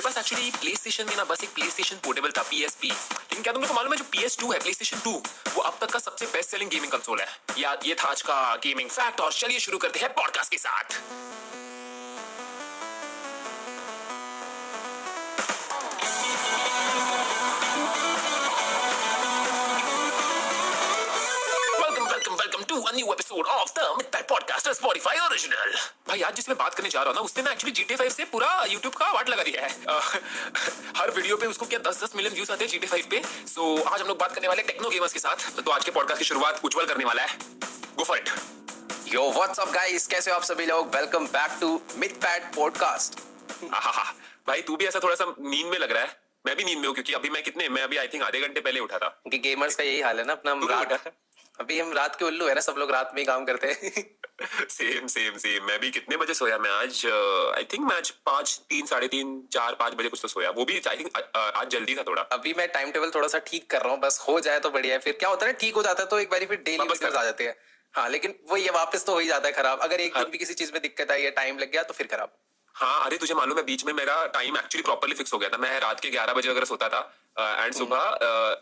मेरे पास actually play station में ना बस एक प्ले स्टेशन पोर्टेबल था PSP, लेकिन क्या तुम लोग को मालूम है जो PS2 है, PlayStation 2, वो अब तक का सबसे बेस्ट सेलिंग गेमिंग कंसोल है यार। ये था आज का गेमिंग फैक्ट और चलिए शुरू करते हैं पॉडकास्ट के साथ। Welcome to a new episode of the Midnight Podcast, a Spotify original। भाई आज जिसमें बात करने जा रहा हूँ ना, उसने ना एक्चुअली GTA 5 से पूरा YouTube का वाट लगा दिया है। हर वीडियो पे उसको क्या 10-10 मिलियन व्यूज आते हैं GTA 5 पे। सो आज हम लोग बात करने वाले टेक्नो गेमर्स के साथ। तो आज के पॉडकास्ट की शुरुआत उज्जवल करने वाला है। Go for it. Yo what's up guys, कैसे हो आप सभी लोग। Welcome back to midnight podcast. भाई तू भी ऐसा थोड़ा सा नींद में लग रहा है। मैं भी नींद में हूँ क्योंकि मैं अभी आई थिंक आधे घंटे पहले उठा था। क्योंकि गेमर्स का यही हाल है ना अपना। अभी हम रात के उल्लू है ना, सब लोग रात में ही काम करते हैं। सेम मैं भी कितने बजे सोया मैं आज? आई थिंक मैं आज 5-3, 3:30, 4-5 बजे कुछ तो सोया। वो भी आई थिंक आज जल्दी था थोड़ा। अभी मैं टाइम टेबल थोड़ा सा ठीक कर रहा हूँ, बस हो जाए तो बढ़िया है। फिर क्या होता है ना, ठीक हो जाता है तो एक बार फिर डेली रूटीन आ जाते हैं। हाँ, लेकिन वो ये वापस तो हो ही जाता है खराब। अगर एक दिन भी किसी चीज में दिक्कत आई है, टाइम लग गया तो फिर खराब। हाँ, अरे तुझे मालूम है बीच में मेरा टाइम एक्चुअली प्रॉपर्ली फिक्स हो गया था। मैं रात के 11 बजे अगर सोता था एंड सुबह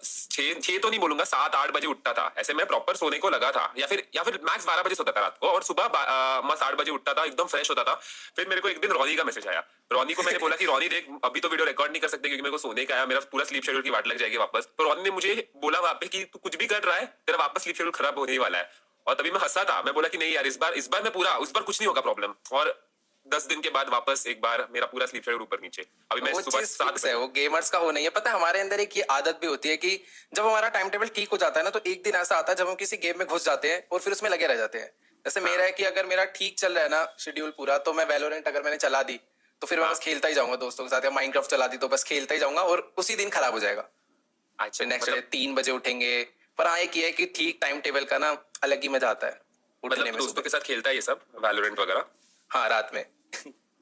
6 तो नहीं बोलूंगा, 7-8 बजे उठता था। ऐसे मैं प्रॉपर सोने को लगा था, या फिर मैक्स 12 बजे सोता था रात को, और सुबह 8 बजे उठता था, एकदम फ्रेश होता था। फिर मेरे को एक दिन रॉनी का मैसेज आया। रॉनी को मैंने बोला कि रॉनी देख, अभी तो वीडियो रिकॉर्ड नहीं कर सकते क्योंकि मेरे को सोने का है, मेरा पूरा स्लीप शेड्यूल की वाट लग जाएगी वापस। तो रॉनी ने मुझे बोला वहां पे कि तू कुछ भी कर रहा है, तेरा वापस स्लीप शेड्यूल खराब होने वाला है। और तभी मैं हंसा था। मैं बोला कि नहीं यार, इस बार मैं पूरा, उस बार कुछ नहीं होगा प्रॉब्लम। और 10 दिन के बाद वापस एक बार मेरा पूरा स्लीप शेड्यूल ऊपर नीचे। अभी मैं सुबह 7 बजे। वो गेमर्स का हो नहीं है, पता है हमारे अंदर एक ये आदत भी होती है कि जब हमारा टाइम टेबल ठीक हो जाता है ना, तो एक दिन ऐसा आता है जब हम किसी गेम में घुस जाते हैं और फिर उसमें लगे रह जाते हैं। जैसे मेरा है कि अगर मेरा ठीक चल रहा है ना शेड्यूल पूरा, तो मैं वैलोरेंट अगर मैंने चला दी तो फिर मैं बस खेलता ही जाऊंगा दोस्तों के साथ, या माइनक्राफ्ट चला दी तो बस खेलता ही जाऊंगा और उसी दिन खराब हो जाएगा। अच्छा, नेक्स्ट डे 3 बजे उठेंगे। पर हाँ, एक ये है कि ठीक टाइम टेबल का ना अलग ही मजा आता है उठने में। दोस्तों के साथ खेलता है ये सब वैलोरेंट वगैरह? हाँ, रात में।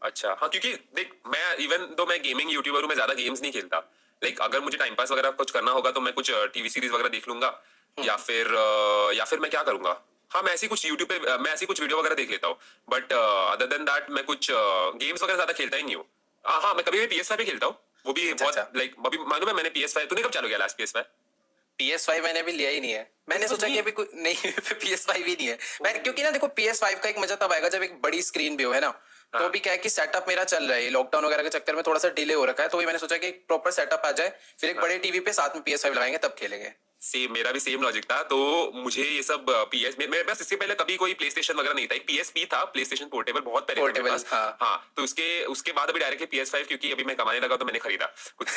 अच्छा, हाँ, क्योंकि देख मैं इवन तो मैं गेमिंग यूट्यूबर हूँ, मैं ज्यादा गेम्स नहीं खेलता। लाइक अगर मुझे टाइम पास वगैरह कुछ करना होगा तो मैं कुछ टीवी सीरीज वगैरह देख लूंगा, या फिर मैं क्या करूंगा, हाँ मैं ऐसी कुछ यूट्यूब पे मैं ऐसी कुछ वीडियो वगैरह देख लेता हूँ। बट अदर देन दैट मैं कुछ गेम्स वगैरह ज्यादा खेलता ही नहीं हूँ। हाँ, मैं कभी PS5 पे खेलता हूँ, वो भी बहुत लाइक अभी मालूम है मैंने PS5। तूने कब चालू किया लास्ट PS5? PS5 मैंने अभी लिया ही नहीं है। मैंने सोचा कि अभी कुछ नहीं PS5 ही नहीं है मैं, क्योंकि ना देखो PS5 का एक मजा तब आएगा जब एक बड़ी स्क्रीन भी हो, है ना। तो अभी क्या है कि सेटअप मेरा चल रहा है, लॉकडाउन वगैरह के चक्कर में थोड़ा सा डिले हो रखा है, तो मैंने सोचा कि एक प्रॉपर सेटअप आ जाए, फिर एक बड़े टीवी पे साथ में PS5 लगाएंगे तब खेलेंगे। सेम, मेरा भी सेम लॉजिक था। तो मुझे ये सब मेरे पास इससे पहले कभी कोई प्ले स्टेशन वगैरह नहीं था। एक PSP था, प्ले स्टेशन पोर्टेबल, बहुत पहले पोर्टेबल। हाँ, तो उसके बाद अभी डायरेक्टली PS5, क्योंकि अभी मैं कमाने लगा तो मैंने खरीदा कुछ।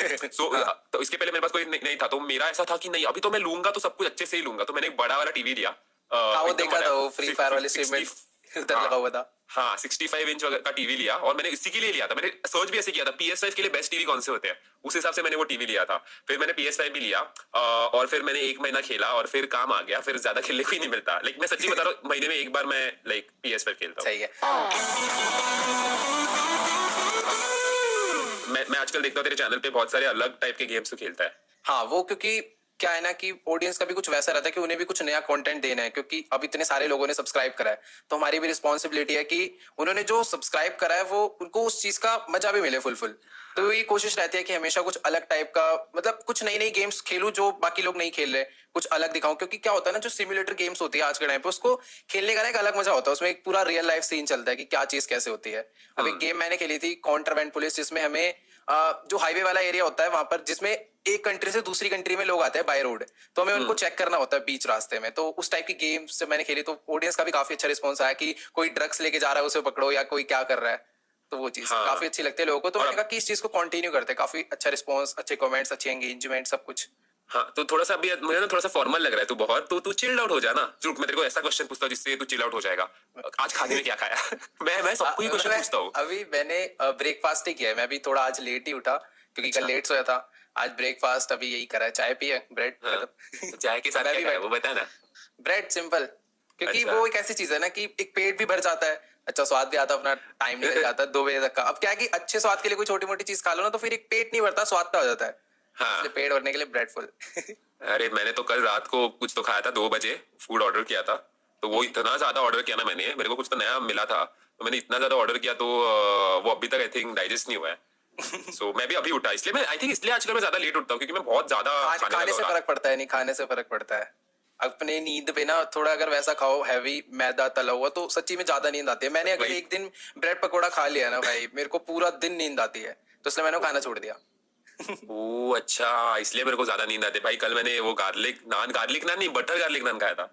तो इसके पहले मेरे पास कोई नहीं था। तो मेरा ऐसा था कि नहीं, अभी तो मैं लूंगा तो सब कुछ अच्छे से ही लूंगा। तो मैंने एक बड़ा वाला टीवी लिया। वो देखा था, वो फ्री फायर वाले स्ट्रीम उधर लगा हुआ था। हाँ, 65 इंच का टीवी लिया, और मैंने इसी के लिए लिया था। मैंने सर्च भी ऐसे किया था PS5 के लिए बेस्ट टीवी कौन से होते हैं, उस हिसाब से मैंने वो टीवी लिया था। फिर मैंने PS5 भी लिया, और फिर मैंने 1 महीना खेला और फिर काम आ गया। फिर ज्यादा खेलने को ही नहीं मिलता। लाइक मैं सच्ची बता रहा हूँ, महीने में एक बार मैं लाइक PS5 खेलता हूँ। सही है। मैं आजकल देखता हूँ तेरे चैनल पे बहुत सारे अलग टाइप के गेम्स तो खेलता है। हाँ, वो क्योंकि क्या है ना कि ऑडियंस का भी कुछ वैसा रहता है कि उन्हें भी कुछ नया कंटेंट देना है, क्योंकि अब इतने सारे लोगों ने सब्सक्राइब करा है, तो हमारी भी रिस्पॉन्सिबिलिटी है कि उन्होंने जो सब्सक्राइब करा है वो उनको उस चीज का मजा भी मिले फुल। तो ये कोशिश रहती है कि हमेशा कुछ अलग टाइप का, मतलब कुछ नई गेम्स खेलूं जो बाकी लोग नहीं खेल रहे, कुछ अलग दिखाऊं। क्योंकि क्या होता है ना, जो सिमुलेटर गेम्स होती है आज के टाइम पे, उसको खेलने का ना एक अलग मजा होता है। उसमें एक पूरा रियल लाइफ सीन चलता है कि क्या चीज कैसे होती है। अब एक गेम मैंने खेली थी, कॉन्ट्राबैंड पुलिस, जिसमें हमें जो हाईवे वाला एरिया होता है वहां पर, जिसमें एक कंट्री से दूसरी कंट्री में लोग आते हैं बाय रोड, तो हमें उनको चेक करना होता है बीच रास्ते में। तो उस टाइप की गेम्स जब मैंने खेली तो ऑडियंस का भी काफी अच्छा रिस्पॉन्स आया कि कोई ड्रग्स लेके जा रहा है उसे पकड़ो, या कोई क्या कर रहा है। तो वो चीज काफी अच्छी लगती है लोगों को। तो मैंने कहा कि इस चीज को कंटिन्यू करते हैं। काफी अच्छा रिस्पॉन्स, अच्छे कमेंट्स, अच्छे एंगेजमेंट, सब कुछ। हाँ, तो थोड़ा सा अभी मुझे ना थोड़ा सा फॉर्मल लग रहा है तू बहुत। तो तू चिल्ड आउट हो जा ना। रुक, मैं तेरे को ऐसा क्वेश्चन पूछता हूँ जिससे तू चिल आउट हो जाएगा। आज खाने में क्या खाया? मैं सबको ही क्वेश्चन पूछता हूँ। अभी मैंने ब्रेकफास्ट ही किया है। मैं भी थोड़ा आज लेट ही उठा क्योंकि कल लेट सोया था। आज ब्रेकफास्ट अभी यही करा है, चाय पिए, ब्रेड। चाय के साथ क्या खाया वो बता ना। Bread, simple. क्योंकि वो एक ऐसी चीज है ना कि एक पेट भी भर जाता है, अच्छा स्वाद भी आता है, अपना टाइम निकल जाता है 2 बजे तक का। अब क्या है कि अच्छे स्वाद के लिए कोई छोटी मोटी चीज खा लो ना, तो फिर एक पेट नहीं भरता, स्वाद पे हो जाता है। हाँ, पेट भरने के लिए ब्रेड फुल। अरे मैंने तो कल रात को कुछ तो खाया था, 2 बजे फूड ऑर्डर किया था। तो वो इतना ज्यादा ऑर्डर किया ना मैंने, मेरे को कुछ तो नया मिला था, तो मैंने इतना ज्यादा ऑर्डर किया, तो वो अभी तक आई थिंक डाइजेस्ट नहीं हुआ है। सो मैं भी अभी उठा, इसलिए मैं आई थिंक इसलिए आजकल मैं ज्यादा लेट उठता हूँ, क्योंकि मैं बहुत ज्यादा खाने खाने लगा से हूँ। फर्क पड़ता है, नहीं खाने से फर्क पड़ता है। अपने नींद पे ना थोड़ा अगर वैसा खाओ हैवी मैदा तला हुआ तो सच्ची में ज्यादा नींद आती है। मैंने अगर वही। एक दिन ब्रेड पकौड़ा खा लिया ना भाई, मेरे को पूरा दिन नींद आती है, तो इसलिए मैंने वो खाना छोड़ दिया। ओह अच्छा, इसलिए मेरे को ज्यादा नींद आती है भाई। कल मैंने वो गार्लिक नान नहीं, बटर गार्लिक नान खाया था।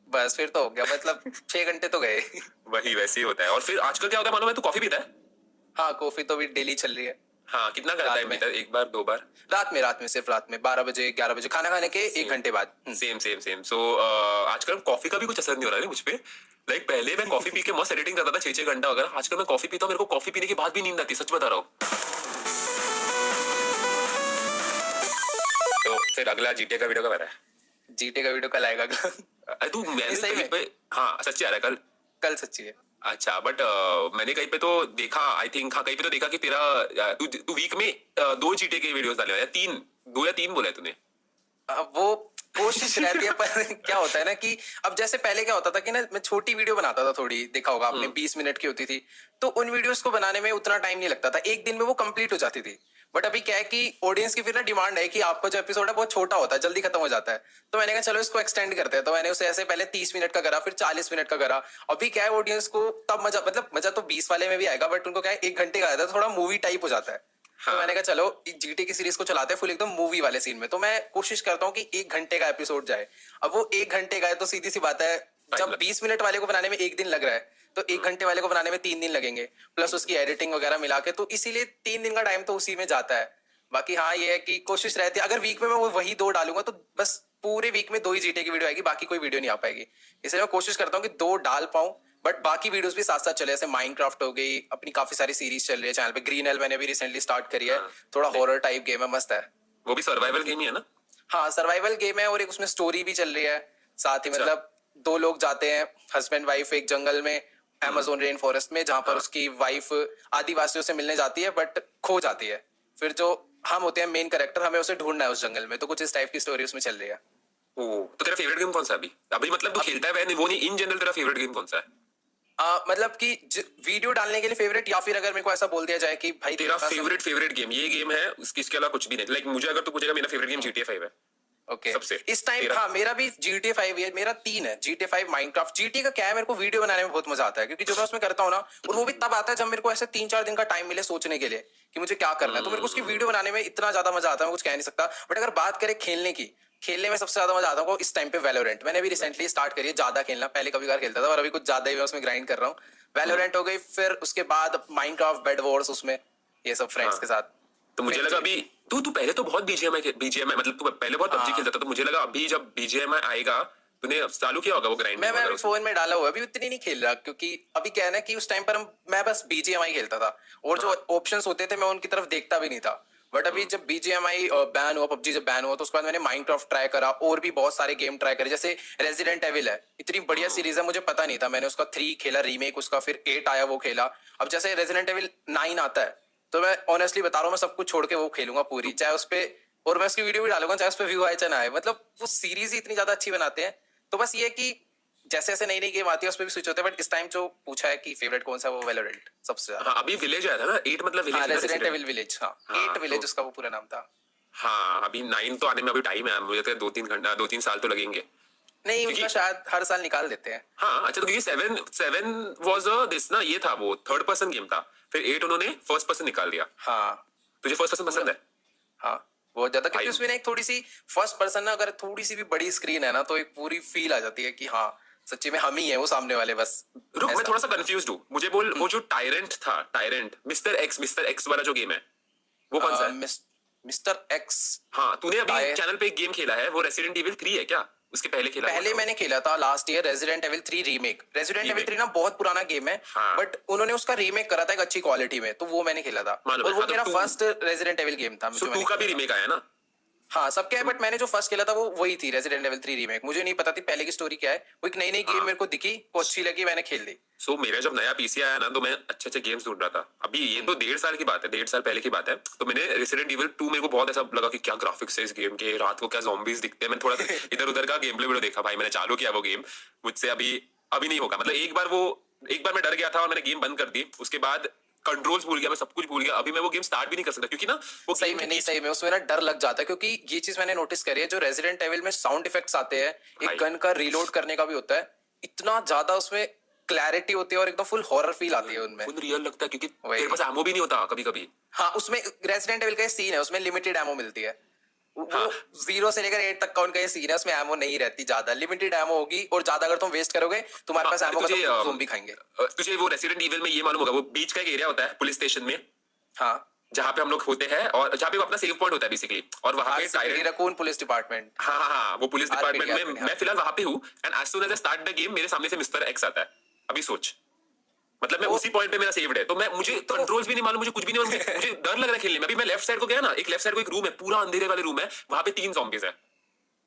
बस फिर तो हो गया, मतलब 6 घंटे तो गए। वही वैसे ही होता है। और फिर आजकल क्या होता है मालूम है, तू कॉफी पीता है? हाँ, कॉफी तो भी डेली चल रही है। हाँ, कितना करता रात है में। पीता है? एक बार, दो बार? रात में सिर्फ रात में 12 बजे 11 बजे खाना खाने के 1 घंटे बाद। Same same same. सो आजकल कॉफी का भी कुछ असर नहीं हो रहा है मुझ पे। लाइक पहले मैं कॉफी पी के मस्त एडिटिंग करता था 6-6 घंटा वगैरह। आजकल मैं कॉफी पीता हूँ, मेरे को कॉफी पीने के बाद भी नींद आती है, सच बता रहा हूँ। तो फिर अगला जीटीए का वीडियो कब आ रहा है? जीटे का वीडियो कल आएगा। अरे तू, मैंने सही कहीं में? पे, हाँ सच्ची आ रहा है कल? कल सच्ची है। अच्छा, बट मैंने कहीं पे तो देखा, आई थिंक हाँ कहीं पे तो देखा कि तेरा तू तू वीक में 2 जीटीए के वीडियोस डाले, या 3, 2 या 3 बोला है तूने। अब वो कोशिश रहती है, पर क्या होता है ना कि अब जैसे पहले क्या होता था कि ना मैं छोटी वीडियो बनाता था, थोड़ी देखा होगा आपने, 20 मिनट की होती थी, तो उन वीडियोस को बनाने में उतना टाइम नहीं लगता था, एक दिन में वो कंप्लीट हो जाती थी। बट अभी क्या है कि ऑडियंस की फिर ना डिमांड है कि आपका जो एपिसोड है बहुत छोटा होता है, जल्दी खत्म हो जाता है, तो मैंने कहा चलो इसको एक्सटेंड करते हैं। तो मैंने उसे ऐसे पहले 30 मिनट का करा, फिर 40 मिनट का करा। अभी क्या है, ऑडियंस को तब मजा, मतलब मजा तो 20 वाले में भी आएगा, बट उनको क्या है 1 घंटे का आता है, थोड़ा मूवी टाइप हो जाता है। हाँ। तो मैंने कहा चलो जीटी की सीरीज को चलाते हैं फुल एकदम मूवी वाले सीन में। तो मैं कोशिश करता हूँ कि 1 घंटे का एपिसोड जाए। अब वो 1 घंटे का है तो सीधी सी बात है, जब 20 मिनट वाले को बनाने में 1 दिन लग रहा है, तो 1 घंटे वाले को बनाने में 3 दिन लगेंगे, प्लस उसकी एडिटिंग वगैरह मिला के, तो इसीलिए 3 दिन का टाइम तो उसी में जाता है। बाकी हाँ, ये है कि कोशिश रहती है अगर वीक में मैं वो वही 2 डालूंगा तो बस पूरे वीक में 2 ही जीटे की वीडियो आएगी, बाकी कोई वीडियो नहीं आ पाएगी। इसलिए मैं कोशिश करता हूँ कि 2 डाल पाऊं, बट बाकी वीडियोस भी साथ साथ चले, जैसे माइनक्राफ्ट हो गई, अपनी काफी सारी सीरीज चल रही है चैनल पे। ग्रीन एल मैंने भी रिसेंटली स्टार्ट करी है, थोड़ा हॉरर टाइप गेम है, मस्त है। वो भी सर्वाइवल गेम ही है ना? हाँ, सर्वाइवल गेम है और एक उसमें स्टोरी भी चल रही है साथ ही। मतलब 2 लोग जाते हैं, हस्बैंड वाइफ, एक जंगल में, अमेज़न रेन फॉरेस्ट में, जहां पर उसकी वाइफ आदिवासियों से मिलने जाती है बट खो जाती है। फिर जो हम होते हैं मेन कैरेक्टर, हमें उसे ढूंढना है उस जंगल में, तो कुछ इस टाइप की स्टोरी उसमें चल रही है। ओ, तो तेरा फेवरेट गेम कौन सा है अभी? अभी मतलब तू खेलता है वो नहीं, इन जनरल तेरा फेवरेट गेम कौन सा है? मतलब कि वीडियो डालने के लिए फेवरेट, या फिर अगर मेरे को ऐसा बोल दिया जाए कि भाई तेरा फेवरेट गेम ये गेम है, इसके अलावा कुछ भी नहीं। लाइक मुझे अगर तू पूछेगा, मेरा फेवरेट गेम GTA 5 है। ओके, सबसे इस टाइम तेरा? हाँ, मेरा भी GTA 5 है, मेरा 3 है, GTA 5, माइनक्राफ्ट। GTA का क्या है, मेरे को वीडियो बनाने में बहुत मजा आता है, क्योंकि जो मैं उसमें करता हूँ ना, और वो भी तब आता है जब मेरे को ऐसे 3-4 दिन का टाइम मिले सोचने के लिए कि मुझे क्या करना है, तो मेरे को उसकी वीडियो बनाने में इतना ज्यादा मजा आता है, मैं कुछ कह नहीं सकता। बट अगर बात करें खेलने की, खेलने में सबसे ज्यादा मजा आता है इस टाइम पे वैलोरेंट। मैंने भी रिसेंटली स्टार्ट करी है ज्यादा खेलना, पहले कभी बार खेलता था और अभी कुछ ज्यादा ही मैं उसमें ग्राइंड कर रहा हूँ। वैलोरेंट हो गई, फिर उसके बाद माइनक्राफ्ट, बेड वॉर्स, उसमें ये सब फ्रेंड्स के साथ। तो मुझे लगा अभी तू पहले तो बहुत बीजीएमआई मतलब तू पहले बहुत पबजी खेलता था, तो मुझे लगा अभी जब बीजीएमआई आएगा तूने चालू किया होगा वो ग्राइंड। मैं अभी फोन में डाला हुआ है, अभी उतनी नहीं खेल रहा, क्योंकि अभी क्या है ना कि उस टाइम पर मैं बस बीजीएमआई खेलता था, और जो ऑप्शंस होते थे मैं उनकी तरफ देखता भी नहीं था। बट अभी जब बीजीएमआई बैन हुआ, पबजी जब बैन हुआ, तो उसके बाद मैंने माइनक्राफ्ट ट्राई करा, और भी बहुत सारे गेम ट्राई करे, जैसे रेजिडेंट एविल है, इतनी बढ़िया सीरीज है, मुझे पता नहीं था। मैंने उसका 3 खेला रीमेक उसका, फिर 8 आया वो खेला। अब जैसे रेजिडेंट एविल 9 आता है, तो मैं ऑनेस्टली बता रहा हूँ, मैं सब कुछ छोड़ के वो खेलूंगा पूरी, चाहे उस पे, और मैं उसकी वीडियो भी डालूंगा चाहे उस पे व्यू आए चाहे ना आए। मतलब वो सीरीज ही इतनी ज्यादा अच्छी बनाते हैं। तो बस ये कि जैसे जैसे नई नई गेम आती है उस पर भी स्विच होते हैं, बट इस टाइम जो पूछा है कि फेवरेट कौन सा, वो वैलोरेंट सबसे ज्यादा। हाँ, अभी विलेज आया था ना 8, मतलब हाँ, विलेज रेजिडेंट एविल विलेज, हाँ, 8 विलेज उसका वो पूरा नाम था। हाँ, अभी 9 तो आने में अभी टाइम है, मुझे लगता है 2-3 साल तो लगेंगे। नहीं, उसका शायद हर साल निकाल देते हैं। हाँ अच्छा, तो क्योंकि 7 वाज दिस ना, ये था वो थर्ड पर्सन गेम था, फिर 8 उन्होंने फर्स्ट पर्सन निकाल दिया। हाँ, तुझे फर्स्ट पर्सन पसंद है? हाँ, बहुत ज्यादा, क्योंकि उसमें ना एक थोड़ी सी फर्स्ट पर्सन ना, अगर थोड़ी सी भी बड़ी स्क्रीन है ना, तो एक पूरी फील आ जाती है कि हाँ सच्ची में हम ही है वो सामने वाले। बस रुक, मैं थोड़ा सा कंफ्यूज्ड हूँ, मुझे बोल वो जो टायरेंट था, टायरेंट मिस्टर एक्स वाला जो गेम है वो कौन सा है? Mister x. हाँ, तूने अभी चैनल पे एक गेम खेला है, वो रेसिडेंट एविल 3 है क्या? उसके पहले खेला? पहले मैंने खेला था लास्ट ईयर रेजिडेंट एविल 3 रीमेक। रेजिडेंट एविल 3 ना बहुत पुराना गेम है, हाँ। बट उन्होंने उसका रीमेक करा था एक अच्छी क्वालिटी में, तो वो मैंने खेला था, मालूम और है, वो हाँ, तो मेरा तू- फर्स्ट रेजिडेंट एविल गेम था। सो 2 का भी रीमेक आया ना? हाँ, सबके है, बट मैंने जो फर्स्ट खेला था वो वही थी, रेजिडेंट एविल 3 रीमेक। मुझे नहीं पता थी पहले की स्टोरी क्या है, वो एक नई नई गेम मेरे को दिखी, वो अच्छी लगी, मैंने खेल ली। सो मेरा जब नया पीसी आया ना, तो मैं अच्छे गेम्स ढूंढ रहा था। अभी ये तो 1.5 साल की बात है, 1.5 साल पहले की बात है। तो मैंने रेसिडेंट एविल 2, मेरे को बहुत ऐसा लगा कि क्या ग्राफिक्स है इस गेम के, रात को क्या ज़ॉम्बीज दिखते हैं। मैं थोड़ा इधर उधर का गेम प्ले वीडियो देखा भाई, मैंने चालू किया वो गेम, मुझसे अभी नहीं होगा। मतलब एक बार मैं डर गया था और मैंने गेम बंद कर दी। उसके बाद कंट्रोल्स भूल गया, मैं सब कुछ भूल गया। अभी मैं वो गेम स्टार्ट भी नहीं कर सकता क्योंकि ना वो सही गेम में के नहीं, बीच सही में उसमें ना डर लग जाता है, क्योंकि ये चीज मैंने नोटिस करी है, जो रेजिडेंट एविल में साउंड इफेक्ट्स आते हैं, भाई एक गन का रीलोड करने का भी होता है, इतना ज्यादा उसमें क्लैरिटी होती है और एकदम फुल हॉरर फील आती है उनमें। फुल रियल लगता है क्योंकि वही। तेरे पास एमो भी नहीं होता कभी कभी। हाँ, उसमें रेजिडेंट एविल का सीन है, उसमें लिमिटेड एमो मिलती है। वो हाँ 0 से लेकर 8 तक का उनका ये सीन है, उसमें एमो नहीं रहती ज्यादा, लिमिटेड एमो होगी, और ज्यादा अगर तुम वेस्ट करोगे तुम्हारे पास एमो तुझे खत्म, ज़ोंबी खाएंगे। तुझे वो रेसिडेंट इविल में ये मालूम होगा, वो बीच का एक एरिया होता है पुलिस स्टेशन में, हाँ जहाँ पे हम लोग होते हैं और जहाँ पे वो अपना सेव पॉइंट होता है बेसिकली, और वहाँ पे टायरेंट। Raccoon police department. हाँ, वो पुलिस डिपार्टमेंट में RPD, मैं फिलहाल वहाँ पे हूँ। And as soon as I start the game मेरे सामने से मिस्टर एक्स आता है। अभी सोच, मतलब मैं उसी पॉइंट पे मेरा सेव्ड है, तो मैं मुझे कंट्रोल्स भी नहीं मालूम, मुझे कुछ भी नहीं मालूम, मुझे डर लग रहा है खेलने में। अभी मैं लेफ्ट साइड को गया ना, एक लेफ्ट साइड को एक रूम है, पूरा अंधेरे वाले रूम है, वहाँ पे 3 zombies है,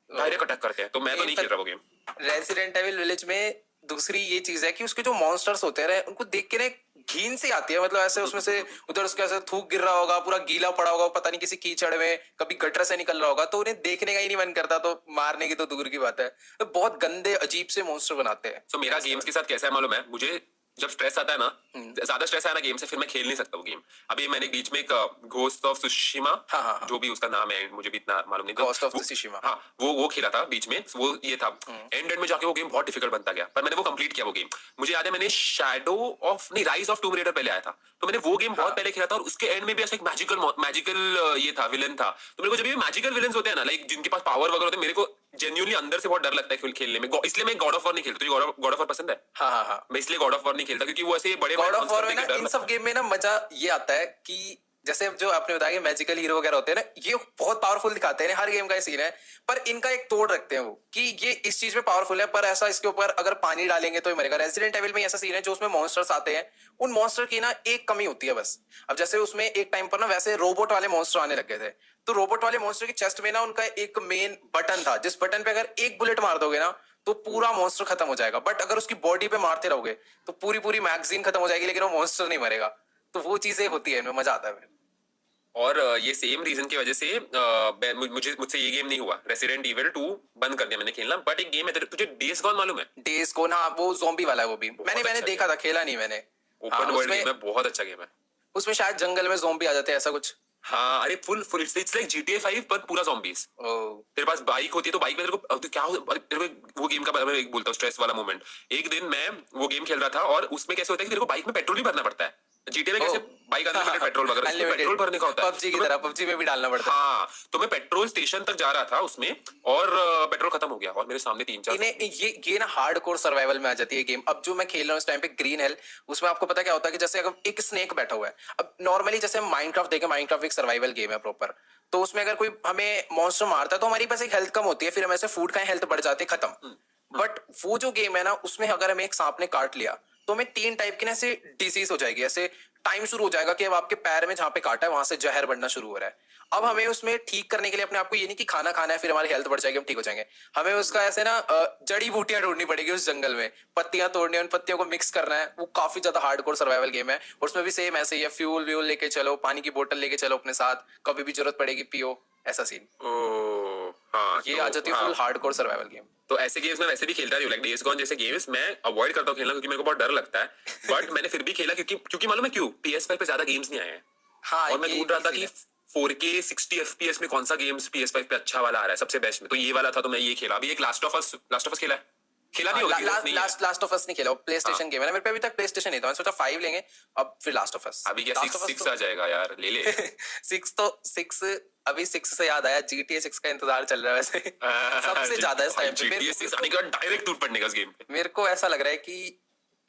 डायरेक्ट अटैक करते हैं, तो मैं तो नहीं खेल रहा वो गेम। रेजिडेंट एविल विलेज में दूसरी ये चीज है कि उसके जो मॉन्स्टर्स होते हैं उनको देख के ना घिन सी आती है, मतलब ऐसे उसमें से उधर उसका ऐसे थूक गिर रहा होगा, पूरा गीला पड़ा होगा, पता नहीं किसी कीचड़ में, कभी गटर से निकल रहा होगा, तो उन्हें देखने का ही नहीं मन करता, तो मारने की तो दूर की बात है। तो बहुत गंदे अजीब से मॉन्स्टर बनाते हैं। तो मेरा गेम्स के साथ कैसा है मालूम है, मुझे जब स्ट्रेस आता है ना, ज्यादा स्ट्रेस आया ना गेम से, फिर मैं खेल नहीं सकता वो गेम। अभी मैंने बीच में एक घोस्ट ऑफ सुशिमा, हाँ। जो भी उसका नाम है मुझे भी इतना मालूम नहीं था, Ghost of Tsushima। हाँ वो खेला था बीच में, वो ये था एंड में जाके वो गेम बहुत डिफिकल्ट बनता गया, पर मैंने वो कंप्लीट किया वो गेम। मुझे याद है मैंने शैडो ऑफ नहीं राइज ऑफ टूम रेडर पहले आया था, तो मैंने वो गेम बहुत पहले खेला था, और उसके एंड में भी ऐसा एक मैजिकल ये था, विलन था। तो मेरे को जब ये मैजिकल विलन्स होते हैं ना, लाइक जिनके पास पावर वगैरह होते हैं, मेरे को जेन्युइनली अंदर से बहुत डर लगता है खेलने में, इसलिए मैं गॉड ऑफ वॉर नहीं खेलता। तुझे गॉड ऑफ वॉर पसंद है? हाँ। मैं इसलिए गॉड ऑफ वॉर नहीं खेलता क्योंकि वो ऐसे बड़े गॉड ऑफ वॉर में ना डर इन सब गेम में ना मजा ये आता है कि जैसे जो आपने बताया कि मैजिकल हीरो वगैरह होते हैं ना, ये बहुत पावरफुल दिखाते हैं, हर गेम का ये सीन है, पर इनका एक तोड़ रखते हैं वो कि ये इस चीज में पावरफुल है, पर ऐसा इसके ऊपर अगर पानी डालेंगे तो ही मरेगा। रेजिडेंट एविल में ऐसा सीन है जो उसमें मॉन्स्टर्स आते हैं, उन मॉन्स्टर की ना एक कमी होती है बस। अब जैसे उसमें एक टाइम पर ना वैसे रोबोट वाले मॉन्स्टर आने लग गए थे, तो रोबोट वाले मॉन्स्टर की चेस्ट में ना उनका एक मेन बटन था, जिस बटन पे अगर एक बुलेट मार दोगे ना तो पूरा मॉन्स्टर खत्म हो जाएगा, बट अगर उसकी बॉडी पे मारते रहोगे तो पूरी पूरी मैगजीन खत्म हो जाएगी, लेकिन वो मॉन्स्टर नहीं मरेगा। तो वो चीजें होती है, इनमें मजा आता है। और ये सेम रीजन की वजह से मुझसे ये गेम नहीं हुआ, रेसिडेंट इविल 2 बंद कर दिया मैंने खेलना। बट एक गेम है तुझे डेज गॉन मालूम है? डेज गॉन, हाँ वो ज़ॉम्बी वाला है, वो भी मैंने अच्छा देखा था, खेला नहीं मैंने। ओपन वर्ल्ड गेम है, बहुत अच्छा गेम है। उसमें शायद जंगल में ज़ॉम्बी आ जाते हैं, ऐसा कुछ। हाँ अरे फुल इट्स लाइक GTA 5 पर पूरा zombies। तेरे पास बाइक होती है, तो बाइक में तेरे को तो क्या तेरे को वो गेम का मैं एक बोलता हूँ स्ट्रेस वाला मोमेंट। एक दिन मैं वो गेम खेल रहा था, और उसमें कैसे होता है कि तेरे को बाइक में पेट्रोल भी भरना पड़ता है। GTA में कैसे बाइक अनलिमिटेड पेट्रोल वगैरह, इसमें पेट्रोल भरने का होता है पबजी की तरह, पबजी में भी डालना पड़ता है। हाँ, तो मैं पेट्रोल स्टेशन तक जा रहा था उसमें, और पेट्रोल खत्म हो गया, और मेरे सामने 3-4 इन्हें ये ना हार्डकोर सर्वाइवल में आ जाती है गेम। अब जो मैं खेल रहा हूँ इस टाइम पे ग्रीन हेल, उसमें आपको पता क्या होता है कि जैसे अगर एक स्नेक बैठा हुआ है, अब नॉर्मली जैसे हम माइनक्राफ्ट देखें, माइनक्राफ्ट एक सर्वाइवल गेम है प्रॉपर, तो उसमें अगर कोई हमें मॉन्स्टर मारता है तो हमारी पास एक हेल्थ कम होती है, फिर हम ऐसे फूड खाएं, हेल्थ बढ़ जाती है, खत्म। बट वो जो गेम है ना, उसमें अगर हमें एक सांप ने काट लिया तो हमें 3 टाइप की ना ऐसे डिजीज हो जाएगी, ऐसे टाइम शुरू हो जाएगा कि अब आपके पैर में जहां पे काटा है वहां से जहर बढ़ना शुरू हो रहा है। अब हमें उसमें ठीक करने के लिए अपने आप को ये नहीं कि खाना खाना है फिर हमारी हेल्थ बढ़ जाएगी हम ठीक हो जाएंगे, हमें उसका ऐसे ना जड़ी बूटियां ढूंढनी पड़ेगी उस जंगल में, पत्तियां तोड़नी, उन पत्तियों को मिक्स करना है। वो काफी ज्यादा हार्डकोर सर्वाइवल गेम है, और उसमें भी सेम ऐसे ही है, फ्यूल व्यूल लेके चलो, पानी की बोतल लेके चलो अपने साथ, कभी भी जरूरत पड़ेगी पियो, ऐसा सीन। हाँ, ये आ जाती है फुल हार्डकोर सर्वाइवल गेम। तो ऐसे गेम्स में वैसे भी खेलता नहीं हूँ, लाइक डेज गॉन जैसे गेम्स मैं अवॉइड करता हूँ खेलना, क्योंकि मेरे को बहुत डर लगता है। बट मैंने फिर भी खेला क्योंकि मालूम है क्यों, PS5 पे ज्यादा गेम्स नहीं आए हैं। हाँ, और मैं ढूंढ रहा था कि 4K 60 FPS में कौन सा गेम्स PS5 पे अच्छा वाला आ रहा है सबसे बेस्ट में, तो ये वाला था, तो मैं ये खेला। अभी एक लास्ट ऑफ अस खेला है? खेला नहीं होगा, लास्ट ऑफ अस नहीं खेला, प्ले स्टेशन गेम है ना, मेरे पे अभी तक प्ले स्टेशन नहीं था, मैंने सोचा 5 लेंगे, अब फिर लास्ट ऑफ अस। अभी क्या 6 आ जाएगा यार, ले ले। 6 अभी 6 से याद आया, GTA 6 का इंतजार चल रहा है वैसे सबसे ज्यादा इस टाइम पे। GTA 6 आने के बाद डायरेक्ट टूट पड़ने का इस गेम पे। मेरे को ऐसा लग रहा है कि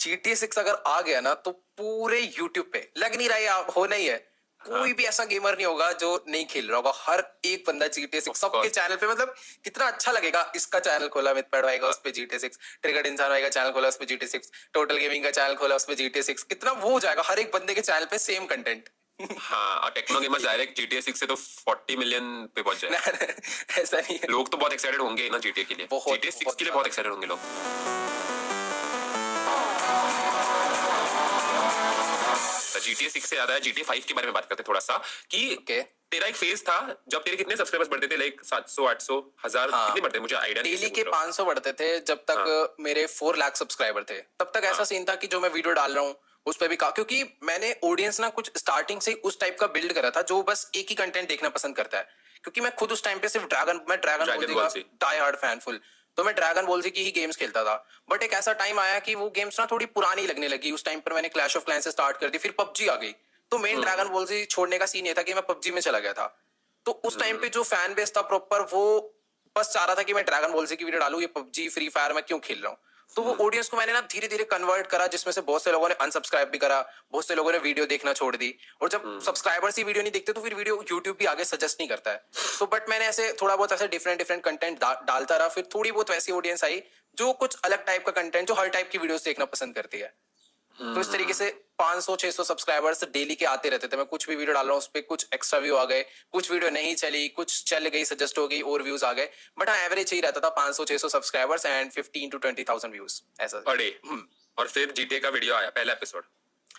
GTA 6 अगर आ गया ना तो पूरे YouTube पे लग नहीं रहा है, होना ही है, कोई भी ऐसा गेमर नहीं होगा जो नहीं खेल रहा होगा, हर एक बंदा GTA 6 सबके चैनल पे, मतलब कितना अच्छा लगेगा। इसका चैनल खोला मित पैड आएगा उस पे GTA 6, ट्रिगर्ड इंसान आएगा चैनल खोला उस पे GTA 6, टोटल गेमिंग का चैनल खोला उस पे GTA 6, कितना वो हो जाएगा हर एक बंदे के चैनल पे सेम कंटेंट। हाँ, और टेक्नो गेमर्स डायरेक्ट GTA 6 से तो 40 मिलियन पे पहुंच जाए। ऐसा नहीं है, लोग तो बहुत एक्साइटेड होंगे ना GTA के लिए, GTA 6 के लिए बहुत एक्साइटेड होंगे लोग। GTA 6 से याद आया, GTA 5 के बारे में बात करते थोड़ा सा कि तेरा एक फेज था जब तेरे कितने सब्सक्राइबर्स बढ़ते थे, लाइक 700 800 1000 कितने बढ़ते, मुझे आइडिया नहीं। डेली के 500 बढ़ते थे जब तक मेरे 4 लाख सब्सक्राइबर थे, तब तक ऐसा सीन था कि जो मैं वीडियो डाल रहा हूँ उस पे भी कहा, क्योंकि मैंने ऑडियंस ना कुछ स्टार्टिंग से उस टाइप का बिल्ड करा था जो बस एक ही कंटेंट देखना पसंद करता है। क्योंकि मैं खुद उस टाइम पे सिर्फ ड्रैगन Dragon बॉल Ball का Z। Die hard fan full, तो मैं ड्रैगन बॉल की ही गेम्स खेलता था। बट एक ऐसा टाइम आया कि वो गेम्स ना थोड़ी पुरानी लगने लगी। उस टाइम पर मैंने क्लैश ऑफ क्लैंस से स्टार्ट कर दी, फिर पबजी आ गई। तो मेन ड्रैगन बॉल से छोड़ने का सीन ये था कि मैं पबजी में चला गया था। तो उस टाइम पे जो फैन बेस था प्रॉपर, वो बस चाह रहा था कि मैं ड्रैगन बॉल की वीडियो डालूं, ये पबजी फ्री फायर मैं क्यों खेल रहा हूँ। तो वो ऑडियंस को मैंने ना धीरे धीरे कन्वर्ट करा, जिसमें से बहुत से लोगों ने अनसब्सक्राइब भी करा, बहुत से लोगों ने वीडियो देखना छोड़ दी। और जब सब्सक्राइबर्स ही वीडियो नहीं देखते तो फिर वीडियो यूट्यूब भी आगे सजेस्ट नहीं करता है। तो बट मैंने ऐसे थोड़ा बहुत ऐसे डिफरेंट डिफरेंट कंटेंट डालता रहा, फिर थोड़ी बहुत वैसी ऑडियंस आई जो कुछ अलग टाइप का कंटेंट, जो हर टाइप की वीडियोस देखना पसंद करती है। तो इस तरीके से 500-600 सब्सक्राइबर्स डेली के आते रहते थे। मैं कुछ भी वीडियो डाल रहा हूँ, उस पर कुछ एक्स्ट्रा व्यू आ गए, कुछ वीडियो नहीं चली, कुछ चल गई, सजेस्ट हो गई और व्यूज आ गए। बट हाँ, एवरेज ही रहता था 500-600 सब्सक्राइबर्स एंड 15 to 20,000 व्यूज ऐसा। Per day. और फिर जीटीए का वीडियो आया पहला एपिसोड,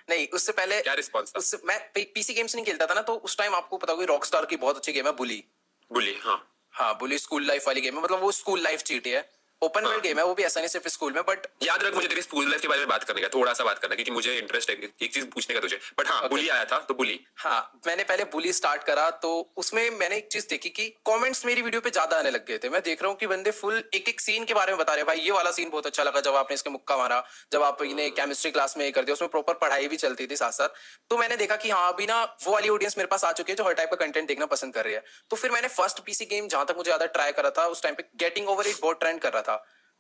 नहीं, उससे पहले क्या रिस्पॉन्स था? उससे मैं पीसी गेम्स नहीं खेलता था ना, तो उस टाइम आपको पता होगी रॉकस्टार की बहुत अच्छी गेम है बुली। बुली, हाँ। हाँ, बुली स्कूल लाइफ वाली गेम है, मतलब वो स्कूल लाइफ जीटी है, ओपन वर्ल्ड गेम है, वो भी ऐसा नहीं सिर्फ स्कूल में। बट याद रख, मुझे तेरी स्कूल लाइफ के बारे में बात करने का, थोड़ा सा बात करना, क्योंकि मुझे इंटरेस्ट है एक चीज पूछने का तुझे। बट हाँ, बुली आया था तो बुली। हाँ, मैंने पहले बुली स्टार्ट करा, तो उसमें मैंने एक चीज देखी कि कमेंट्स मेरी वीडियो पे ज्यादा आने लग गए थे। मैं देख रहा हूँ कि बंदे फुल एक एक सीन के बारे में बता रहे हैं, भाई ये वाला सीन बहुत अच्छा लगा जब आपने इसके मुक्का मारा, जब आपने केमिस्ट्री क्लास में ये कर दिया, उसमें प्रॉपर पढ़ाई भी चलती थी साथ साथ। तो मैंने देखा कि हाँ, अभी ना वो वाली ऑडियंस मेरे पास आ चुकी है जो हर टाइप का कंटेंट देखना पसंद कर रही है। तो फिर मैंने फर्स्ट पीसी गेम जहां तक मुझे ज्यादा ट्राई करा था, उस टाइम पे गेटिंग ओवर इट बहुत ट्रेंड कर रहा था।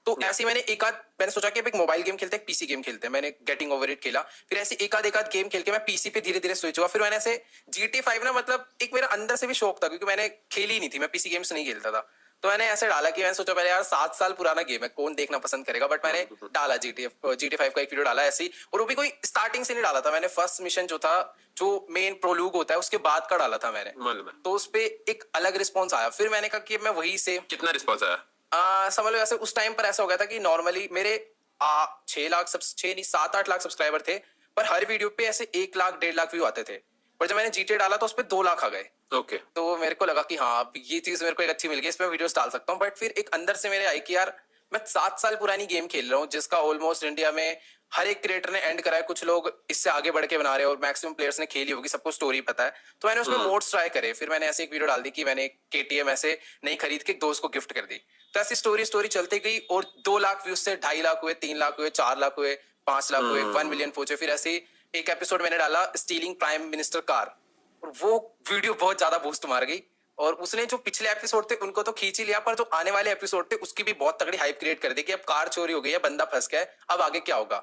तो ऐसे ही मैंने सोचा कि अब एक मोबाइल गेम खेलते हैं, एक पीसी गेम खेलते हैं। मैंने गेटिंग ओवर इट खेला, फिर ऐसे एक आध गेम खेल के मैं पीसी पे धीरे धीरे स्विच हुआ। फिर मैंने ऐसे जीटी 5 ना, मतलब एक मेरा अंदर से भी शौक था, क्योंकि मैंने खेली नहीं थी, मैं पीसी गेम्स नहीं खेलता था। तो मैंने ऐसे डाला कि मैंने सोचा पहले यार 7 साल पुराना गेम है, कौन देखना पसंद करेगा। बट मैंने डाला जीटी 5 का एक वीडियो डाला ऐसी, और वो भी कोई स्टार्टिंग से नहीं डाला था। मैंने फर्स्ट मिशन जो था, जो मेन प्रोलूग होता है, उसके बाद का डाला था मैंने। मालूम है। तो उस पे एक अलग रिस्पॉन्स आया। फिर मैंने कहा कि मैं वही से कितना रिस्पॉन्स आया? समझ लो ऐसे उस टाइम पर ऐसा हो गया था कि नॉर्मली मेरे 6 लाख, 6 नहीं 7-8 लाख सब्सक्राइबर थे, पर हर वीडियो पे ऐसे 1 लाख 1.5 लाख व्यू आते थे। पर जब मैंने जीटे डाला तो उस पर 2 लाख आ गए। ओके। तो मेरे को लगा कि हाँ, अब ये चीज मेरे को एक अच्छी मिल गई, इसमें वीडियोस डाल सकता हूँ। बट फिर एक अंदर से मेरे आई कि यार मैं 7 साल पुरानी गेम खेल रहा हूँ, जिसका ऑलमोस्ट इंडिया में हर एक क्रिएटर ने एंड करा है, कुछ लोग इससे आगे बढ़ के बना रहे हैं और मैक्सिमम प्लेयर्स ने खेली होगी, सबको स्टोरी पता है। तो मैंने उसमें मोड्स ट्राई करे। फिर मैंने ऐसे एक वीडियो डाल दी कि मैंने केटीएम ऐसे नई खरीद के एक दोस्त को गिफ्ट कर दी। तो ऐसी स्टोरी चलती गई और 2 लाख व्यूज से 2.5 लाख हुए, 3 लाख हुए, 4 लाख हुए, 5 लाख हुए, 1 मिलियन पहुंचे। फिर ऐसे एक एपिसोड मैंने डाला स्टीलिंग प्राइम मिनिस्टर कार, और वो वीडियो बहुत ज्यादा बूस्ट मार गई। और उसने जो पिछले एपिसोड थे उनको तो खींच ही लिया, पर जो आने वाले एपिसोड थे उसकी भी बहुत तगड़ी हाइप क्रिएट कर दी कि अब कार चोरी हो गई है, बंदा फंस गया है, अब आगे क्या होगा।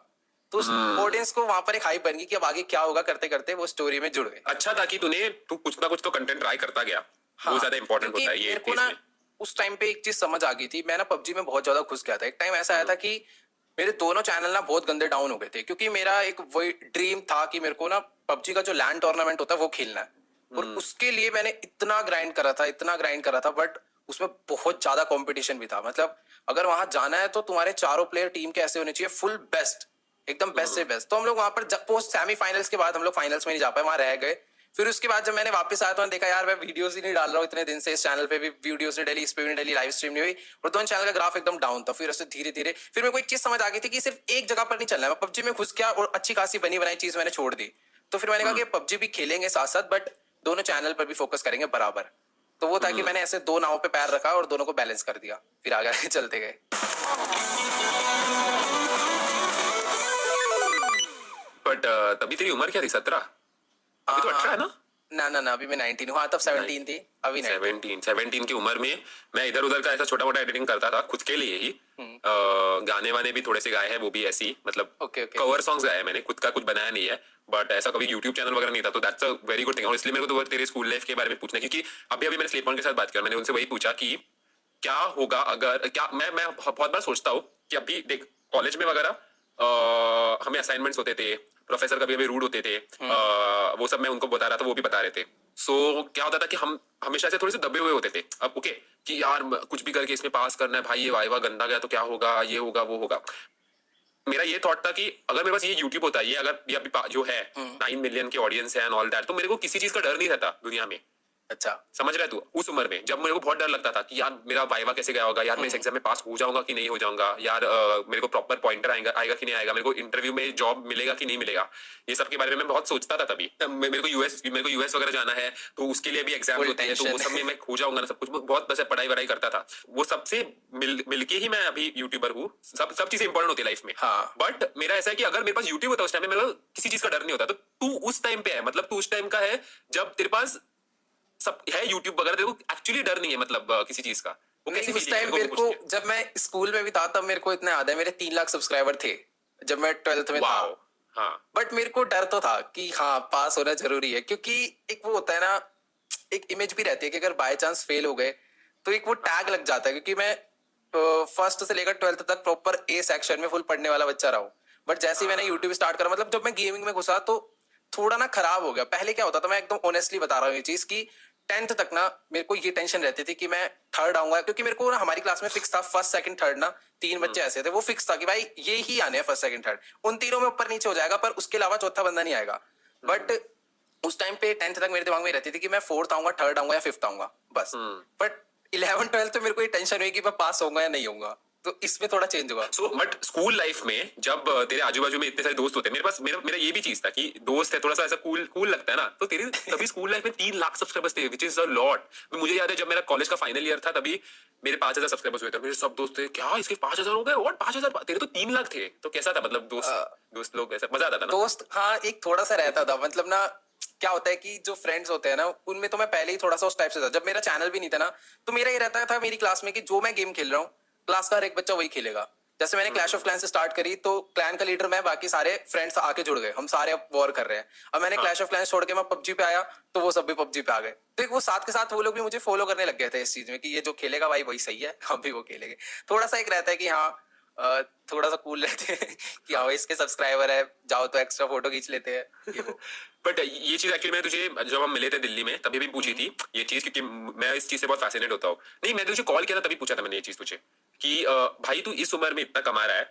तो उस ऑडियंस को वहां पर एक हाइप बन गई कि अब आगे क्या होगा, करते करते वो स्टोरी में जुड़ गए। अच्छा था कि तू कुछ ना कुछ तो कंटेंट ट्राई करता गया। हाँ, वो ज्यादा इंपॉर्टेंट होता है ये मेरे को केस ना में। उस टाइम पे एक चीज समझ आ गई थी। मैं ना पबजी में बहुत ज्यादा घुस गया था। एक टाइम ऐसा आया था कि मेरे दोनों चैनल ना बहुत गंदे डाउन हो गए थे, क्योंकि मेरा एक वही ड्रीम था कि मेरे को ना पबजी का जो लैंड टूर्नामेंट होता है वो खेलना है। और उसके लिए मैंने इतना ग्राइंड करा था, बट उसमें बहुत ज्यादा कंपटीशन भी था। मतलब अगर वहां जाना है तो तुम्हारे चारों प्लेयर टीम के ऐसे होने चाहिए फुल बेस्ट, एकदम बेस्ट से बेस्ट। तो हम लोग वहां पर पोस्ट सेमीफाइनल्स के बाद हम लोग फाइनल्स में नहीं जा पाए, वहां रह गए। फिर उसके बाद जब मैंने वापस आया तो मैंने देखा यार मैं वीडियोस ही नहीं डाल रहा हूँ इतने दिन से, इस चैनल पे भी वीडियोस नहीं डाली, इस पे भी नहीं डाली, लाइव स्ट्रीम नहीं हुई, और दोनों चैनल का ग्राफ एकदम डाउन था। फिर उससे धीरे धीरे फिर मेरे को एक चीज समझ आ गई थी कि सिर्फ एक जगह पर नहीं चलना है। मैं पबजी में घुस गया और अच्छी खासी बनी बनाई चीज मैंने छोड़ दी। तो फिर मैंने कहा कि पबजी भी खेलेंगे साथ साथ, बट दोनों चैनल पर भी फोकस करेंगे बराबर। तो वो था कि मैंने ऐसे 2 नाव पे पैर रखा और दोनों को बैलेंस कर दिया, फिर आगे चलते गए। बट तभी तेरी उम्र क्या थी? 17? अभी तो 18 है ना? ना अभी मैं 19 हूँ। हाँ, तब 17 थी, अभी 19। 17 की उम्र में मैं इधर उधर का ऐसा छोटा मोटा एडिटिंग करता था खुद के लिए ही। गाने वाने भी थोड़े से गाए हैं, वो भी ऐसी मतलब कवर सॉन्ग्स गाए हैं मैंने, खुद का कुछ बनाया नहीं है। बट ऐसा कभी यूट्यूब चैनल वगैरह नहीं था, तो that's a very good thing. और इसलिए मेरे को तो तेरे स्कूल लाइफ के बारे में पूछना है, क्योंकि अभी मैंने स्लीप के साथ बात किया, मैंने उनसे वही पूछा कि क्या होगा अगर क्या मैं बहुत बार सोचता हूँ कि अभी देख कॉलेज में वगैरह हमें असाइनमेंट्स होते थे, प्रोफेसर कभी कभी रूड होते थे, वो सब मैं उनको बता रहा था, वो भी बता रहे थे। सो क्या होता था कि हम हमेशा से थोड़े से दबे हुए होते थे। अब ओके कि यार कुछ भी करके इसमें पास करना है भाई, ये वाइवा गंदा गया तो क्या होगा, ये होगा वो होगा। मेरा ये थॉट था कि अगर मेरे पास ये यूट्यूब होता है, ये अगर ये अभी जो है 9 मिलियन के ऑडियंस है एंड ऑल दैट, तो मेरे को किसी चीज का डर नहीं रहता दुनिया में। अच्छा। समझ रहा है तू? उस उम्र में जब मेरे को बहुत डर लगता था कि यार मेरा वाइवा कैसे गया होगा, यार मैं इस एग्जाम में पास हो जाऊंगा कि नहीं हो जाऊंगा, यार मेरे को प्रॉपर पॉइंटर आएगा आएगा कि नहीं आएगा, मेरे को इंटरव्यू में जॉब मिलेगा कि नहीं मिलेगा, ये सब के बारे में मैं बहुत सोचता था तभी। तब मेरे को यूएस वगैरह जाना है तो उसके लिए भी एग्जाम Full होते हैं, तो वो tension. सब में मैं खो जाऊंगा ना सब कुछ, मैं बहुत बस पढ़ाई वढ़ाई करता था। वो सबसे मिलके ही मैं अभी यूट्यूबर हूँ। सब चीजें इंपॉर्टेंट होती है लाइफ में। हाँ। बट मेरा ऐसा है कि अगर मेरे पास यूट्यूब होता उस टाइम में, मेरे को किसी चीज का डर नहीं होता। तो तू उस टाइम पे है, मतलब तू उस टाइम का है जब तेरे पास सब है यूट्यूब वगैरह, तेरे को एक्चुअली डर नहीं है मतलब किसी चीज का। वो कैसी नहीं, उस feeling है? टाइम मेरे वो को पूछती है। जब मैं स्कूल में भी था तब मेरे को इतना याद है, मेरे 3 लाख सब्सक्राइबर थे जब मैं 12th में था। वाओ। हाँ बट मेरे को डर तो था कि हाँ पास होना जरूरी है, क्योंकि एक वो होता है ना, एक इमेज भी रहती है कि अगर बाय चांस फेल हो गए तो एक वो टैग लग जाता है, क्योंकि मैं फर्स्ट से लेकर 12th तक प्रॉपर ए सेक्शन में फुल पढ़ने वाला बच्चा रहा हूँ। बट जैसे ही मैंने यूट्यूब स्टार्ट करा, मतलब जब मैं गेमिंग में घुसा तो थोड़ा ना खराब हो गया। पहले क्या होता था, मैं एकदम ऑनेस्टली बता रहा हूँ ये चीज की, 10th तक ना मेरे को ये टेंशन रहती थी कि मैं थर्ड आऊंगा, क्योंकि मेरे को ना हमारी क्लास में फिक्स था फर्स्ट सेकंड थर्ड ना, 3 बच्चे ऐसे थे, वो फिक्स था कि भाई ये ही आने हैं फर्स्ट सेकंड थर्ड, उन तीनों में ऊपर नीचे हो जाएगा पर उसके अलावा चौथा बंदा नहीं आएगा। बट उस टाइम पे 10th तक मेरे दिमाग में रहती थी कि मैं फोर्थ आऊंगा, थर्ड आऊंगा या फिफ्थ आऊंगा बस। बट 11 12 तो मेरे को ये टेंशन हुई कि मैं पास होऊंगा या नहीं होऊंगा, तो इसमें थोड़ा चेंज हुआ। सो बट स्कूल लाइफ में जब तेरे आजू बाजू में इतने सारे दोस्त होते हैं, मेरे पास मेरा ये भी चीज था कि दोस्त है थोड़ा सा ऐसा कूल कूल लगता है ना, तो तेरे तभी स्कूल लाइफ में 3 लाख सब्सक्राइबर्स थे, विच इज अ लॉट। मुझे याद है जब मेरा कॉलेज का फाइनल ईयर था तभी मेरे 5,000 सब्सक्राइबर्स हुए थे। मेरे सब दोस्त थे, क्या इसके 5,000 हो गए, और 5,000, तेरे तो 3 लाख थे। तो कैसा था मतलब दोस्त लोग, ऐसा मजा आता था ना? दोस्त, हाँ, एक थोड़ा सा रहता था, मतलब ना क्या होता है कि जो फ्रेंड्स होते हैं ना उनमें तो मैं पहले ही थोड़ा सा उस टाइप से था। जब मेरा चैनल भी नहीं था ना, तो मेरा ये रहता था मेरी क्लास में कि जो मैं गेम खेल रहा हूँ क्लास का हर एक बच्चा वही खेलेगा। जैसे मैंने क्लैश ऑफ क्लैंस से स्टार्ट करी तो क्लैन का लीडर मैं, बाकी सारे फ्रेंड्स आके जुड़ गए, हम सारे अब वॉर कर रहे हैं। अब मैंने क्लैश ऑफ क्लैंस छोड़ के मैं पबजी पे आया तो वो सब भी पबजी पे आ गए। तो एक वो साथ के साथ वो लोग भी मुझे फॉलो करने लग गए थे इस चीज में कि ये जो खेलेगा भाई वही सही है, हम भी वो खेलेंगे। थोड़ा सा एक रहता है कि हाँ थोड़ा सा कूल रहते हैं कि हाँ इसके सब्सक्राइबर है, जाओ तो एक्स्ट्रा फोटो खींच लेते हैं, ये वो। बट ये चीज एक्चुअली मैं तुझे जब हम मिले थे दिल्ली में तभी भी पूछी थी ये चीज, क्योंकि मैं इस चीज से बहुत फैसिनेट होता हूँ। नहीं, मैं तुझे कॉल किया था तभी पूछा था मैंने ये चीज तुझे कि भाई तू इस उम्र में इतना कमा रहा है,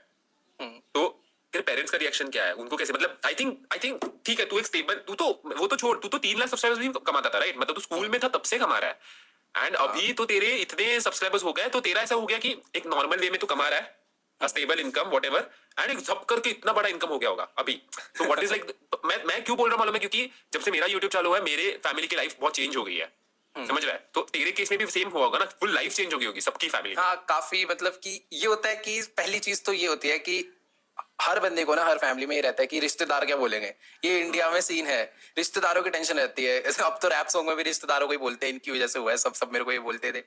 तो तेरे पेरेंट्स का रिएक्शन क्या है, उनको कैसे, मतलब आई थिंक ठीक है तू एक स्टेबल, तू तो वो तो छोड़, तू तो 3 लाख सब्सक्राइबर्स भी कमाता था राइट, मतलब तू स्कूल में था तब से कमा रहा है, एंड अभी तो तेरे इतने सब्सक्राइबर्स हो गए, तो तेरा ऐसा हो गया कि एक नॉर्मल वे में तू कमा रहा है, स्टेबल इनकम व्हाटएवर, एंड एक सब करके इतना बड़ा इनकम हो गया होगा अभी। तो व्हाट इज लाइक, मैं क्यों बोल रहा हूं मालूम है, क्योंकि जब से मेरा यूट्यूब चालू हुआ है मेरे फैमिली की लाइफ बहुत चेंज हो गई है, समझ रहा है? तो तेरे केस में भी सेम हुआ होगा ना, फुल लाइफ चेंज हो गई होगी सबकी फैमिली में। हाँ काफी, मतलब कि ये होता है कि पहली चीज तो ये होती है कि हर बंदे को ना, हर फैमिली में ये रहता है कि रिश्तेदार क्या बोलेंगे। ये इंडिया में सीन है, रिश्तेदारों की टेंशन रहती है। अब तो रैप सॉन्ग में भी रिश्तेदारों को ही बोलते हैं, इनकी वजह से हुआ है, सब मेरे को ये बोलते थे।